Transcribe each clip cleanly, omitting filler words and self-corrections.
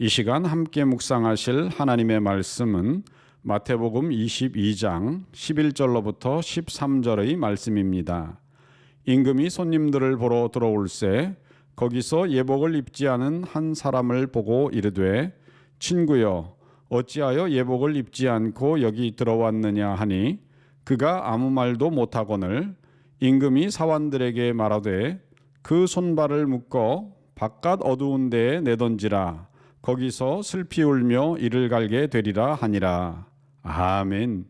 이 시간 함께 묵상하실 하나님의 말씀은 마태복음 22장 11절로부터 13절의 말씀입니다. 임금이 손님들을 보러 들어올새 거기서 예복을 입지 않은 한 사람을 보고 이르되 친구여 어찌하여 예복을 입지 않고 여기 들어왔느냐 하니 그가 아무 말도 못하거늘 임금이 사환들에게 말하되 그 손발을 묶어 바깥 어두운 데에 내던지라. 거기서 슬피 울며 이를 갈게 되리라 하니라. 아멘.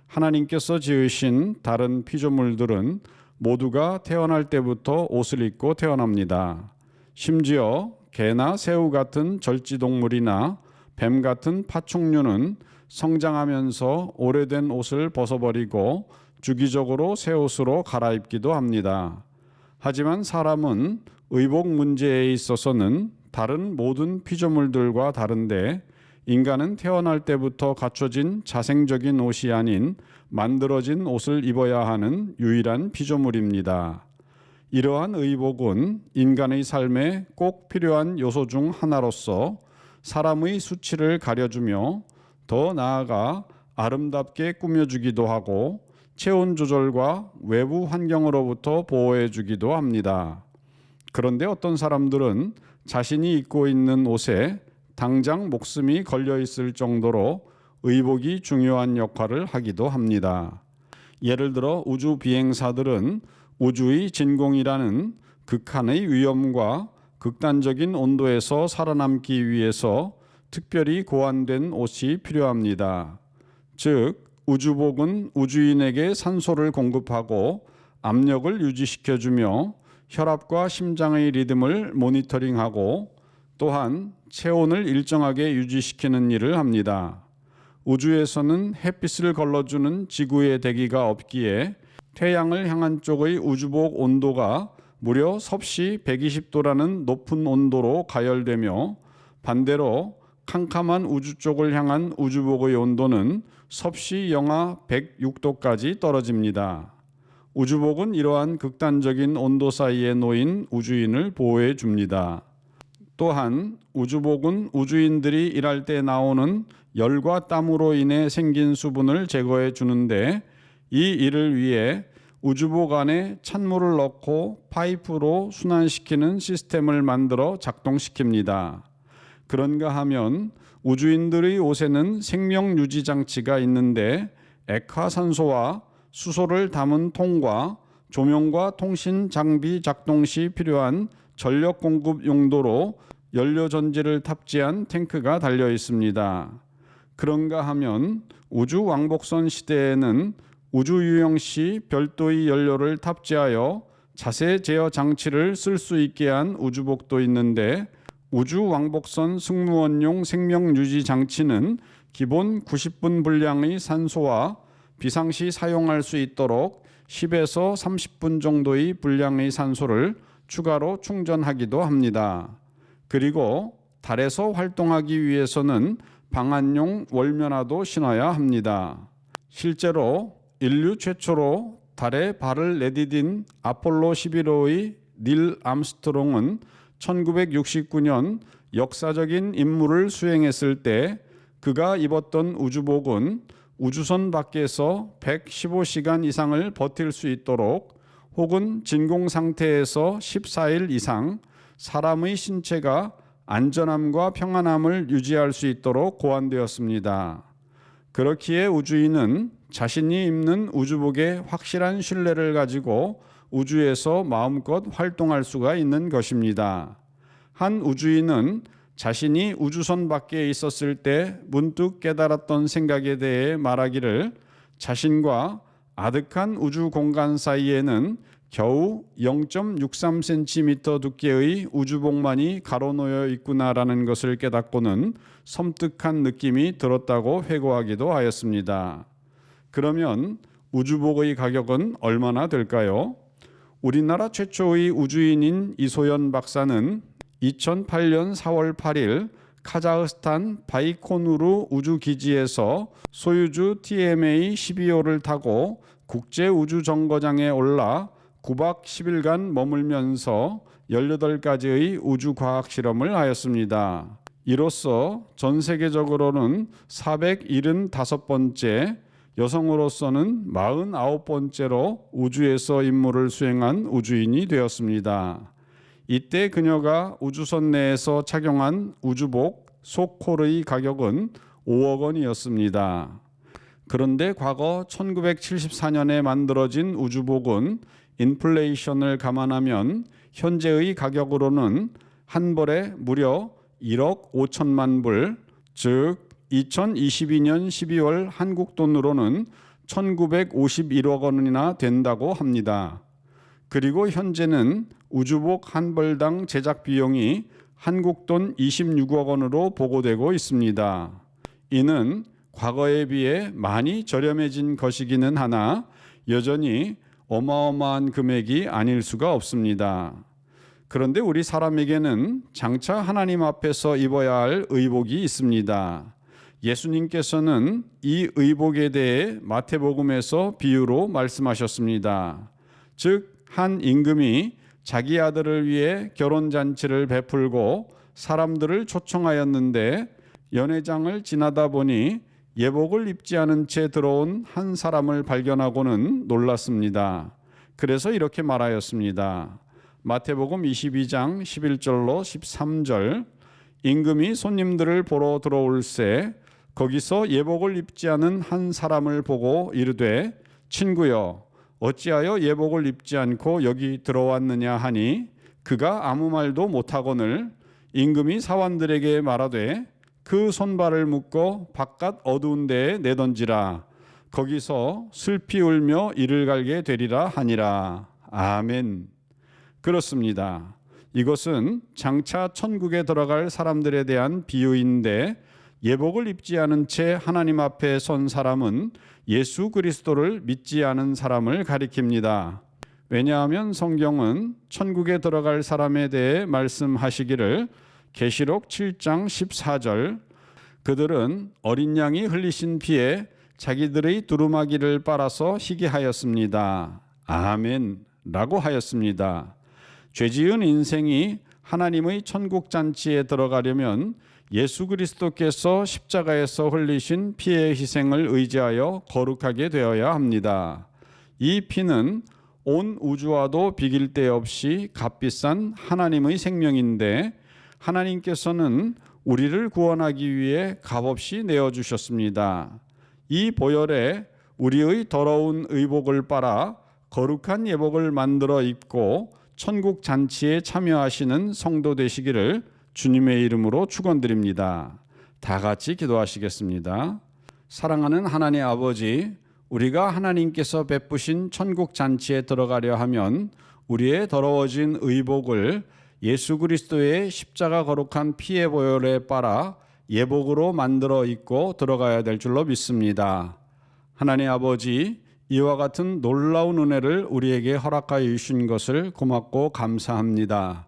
하나님께서 지으신 다른 피조물들은 모두가 태어날 때부터 옷을 입고 태어납니다. 심지어 개나 새우 같은 절지동물이나 뱀 같은 파충류는 성장하면서 오래된 옷을 벗어버리고 주기적으로 새 옷으로 갈아입기도 합니다. 하지만 사람은 의복 문제에 있어서는 다른 모든 피조물들과 다른데 인간은 태어날 때부터 갖춰진 자생적인 옷이 아닌 만들어진 옷을 입어야 하는 유일한 피조물입니다. 이러한 의복은 인간의 삶에 꼭 필요한 요소 중 하나로서 사람의 수치를 가려주며 더 나아가 아름답게 꾸며주기도 하고 체온 조절과 외부 환경으로부터 보호해주기도 합니다. 그런데 어떤 사람들은 자신이 입고 있는 옷에 당장 목숨이 걸려 있을 정도로 의복이 중요한 역할을 하기도 합니다. 예를 들어 우주 비행사들은 우주의 진공이라는 극한의 위험과 극단적인 온도에서 살아남기 위해서 특별히 고안된 옷이 필요합니다. 즉, 우주복은 우주인에게 산소를 공급하고 압력을 유지시켜주며 혈압과 심장의 리듬을 모니터링하고 또한 체온을 일정하게 유지시키는 일을 합니다. 우주에서는 햇빛을 걸러주는 지구의 대기가 없기에 태양을 향한 쪽의 우주복 온도가 무려 섭씨 120도라는 높은 온도로 가열되며 반대로 캄캄한 우주 쪽을 향한 우주복의 온도는 섭씨 영하 106도까지 떨어집니다. 우주복은 이러한 극단적인 온도 사이에 놓인 우주인을 보호해 줍니다. 또한 우주복은 우주인들이 일할 때 나오는 열과 땀으로 인해 생긴 수분을 제거해 주는데 이 일을 위해 우주복 안에 찬물을 넣고 파이프로 순환시키는 시스템을 만들어 작동시킵니다. 그런가 하면 우주인들의 옷에는 생명 유지 장치가 있는데 액화산소와 수소를 담은 통과 조명과 통신 장비 작동 시 필요한 전력 공급 용도로 연료 전지를 탑재한 탱크가 달려 있습니다. 그런가 하면 우주 왕복선 시대에는 우주 유영 시 별도의 연료를 탑재하여 자세 제어 장치를 쓸 수 있게 한 우주복도 있는데 우주 왕복선 승무원용 생명 유지 장치는 기본 90분 분량의 산소와 비상시 사용할 수 있도록 10에서 30분 정도의 분량의 산소를 추가로 충전하기도 합니다. 그리고 달에서 활동하기 위해서는 방한용 월면화도 신어야 합니다. 실제로 인류 최초로 달에 발을 내디딘 아폴로 11호의 닐 암스트롱은 1969년 역사적인 임무를 수행했을 때 그가 입었던 우주복은 우주선 밖에서 115시간 이상을 버틸 수 있도록 혹은 진공 상태에서 14일 이상 사람의 신체가 안전함과 평안함을 유지할 수 있도록 고안되었습니다. 그렇기에 우주인은 자신이 입는 우주복에 확실한 신뢰를 가지고 우주에서 마음껏 활동할 수가 있는 것입니다. 한 우주인은 자신이 우주선 밖에 있었을 때 문득 깨달았던 생각에 대해 말하기를 자신과 아득한 우주 공간 사이에는 겨우 0.63cm 두께의 우주복만이 가로놓여 있구나라는 것을 깨닫고는 섬뜩한 느낌이 들었다고 회고하기도 하였습니다. 그러면 우주복의 가격은 얼마나 될까요? 우리나라 최초의 우주인인 이소연 박사는 2008년 4월 8일 카자흐스탄 바이코누르 우주기지에서 소유주 TMA-12호를 타고 국제우주정거장에 올라 9박 10일간 머물면서 18가지의 우주과학 실험을 하였습니다. 이로써 전 세계적으로는 475번째, 여성으로서는 49번째로 우주에서 임무를 수행한 우주인이 되었습니다. 이때 그녀가 우주선 내에서 착용한 우주복 소콜의 가격은 5억 원이었습니다. 그런데 과거 1974년에 만들어진 우주복은 인플레이션을 감안하면 현재의 가격으로는 한 벌에 무려 1억 5천만 불, 즉 2022년 12월 한국 돈으로는 1951억 원이나 된다고 합니다. 그리고 현재는 우주복 한 벌당 제작 비용이 한국 돈 26억 원으로 보고되고 있습니다. 이는 과거에 비해 많이 저렴해진 것이기는 하나 여전히 어마어마한 금액이 아닐 수가 없습니다. 그런데 우리 사람에게는 장차 하나님 앞에서 입어야 할 의복이 있습니다. 예수님께서는 이 의복에 대해 마태복음에서 비유로 말씀하셨습니다. 즉, 한 임금이 자기 아들을 위해 결혼잔치를 베풀고 사람들을 초청하였는데 연회장을 지나다 보니 예복을 입지 않은 채 들어온 한 사람을 발견하고는 놀랐습니다. 그래서 이렇게 말하였습니다. 마태복음 22장 11절로 13절, 임금이 손님들을 보러 들어올새 거기서 예복을 입지 않은 한 사람을 보고 이르되 친구여 어찌하여 예복을 입지 않고 여기 들어왔느냐 하니 그가 아무 말도 못하거늘 임금이 사환들에게 말하되 그 손발을 묶어 바깥 어두운 데에 내던지라. 거기서 슬피 울며 이를 갈게 되리라 하니라. 아멘. 그렇습니다. 이것은 장차 천국에 들어갈 사람들에 대한 비유인데 예복을 입지 않은 채 하나님 앞에 선 사람은 예수 그리스도를 믿지 않은 사람을 가리킵니다. 왜냐하면 성경은 천국에 들어갈 사람에 대해 말씀하시기를 계시록 7장 14절 그들은 어린 양이 흘리신 피에 자기들의 두루마기를 빨아서 희게 하였습니다. 아멘 라고 하였습니다. 죄지은 인생이 하나님의 천국 잔치에 들어가려면 예수 그리스도께서 십자가에서 흘리신 피의 희생을 의지하여 거룩하게 되어야 합니다. 이 피는 온 우주와도 비길 데 없이 값비싼 하나님의 생명인데 하나님께서는 우리를 구원하기 위해 값없이 내어주셨습니다. 이 보혈에 우리의 더러운 의복을 빨아 거룩한 예복을 만들어 입고 천국 잔치에 참여하시는 성도 되시기를 주님의 이름으로 축원드립니다. 다 같이 기도하시겠습니다. 사랑하는 하나님 아버지, 우리가 하나님께서 베푸신 천국 잔치에 들어가려 하면 우리의 더러워진 의복을 예수 그리스도의 십자가 거룩한 피의 보혈에 빨아 예복으로 만들어 입고 들어가야 될 줄로 믿습니다. 하나님 아버지, 이와 같은 놀라운 은혜를 우리에게 허락하여 주신 것을 고맙고 감사합니다.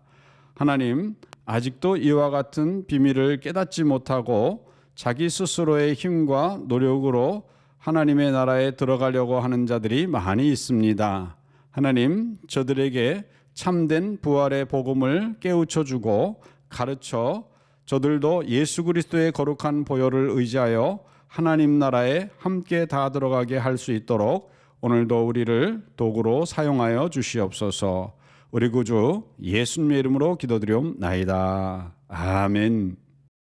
하나님, 아직도 이와 같은 비밀을 깨닫지 못하고 자기 스스로의 힘과 노력으로 하나님의 나라에 들어가려고 하는 자들이 많이 있습니다. 하나님, 저들에게 참된 부활의 복음을 깨우쳐 주고 가르쳐 저들도 예수 그리스도의 거룩한 보혈을 의지하여 하나님 나라에 함께 다 들어가게 할 수 있도록 오늘도 우리를 도구로 사용하여 주시옵소서. 우리 구주 예수님의 이름으로 기도드리옵나이다. 아멘.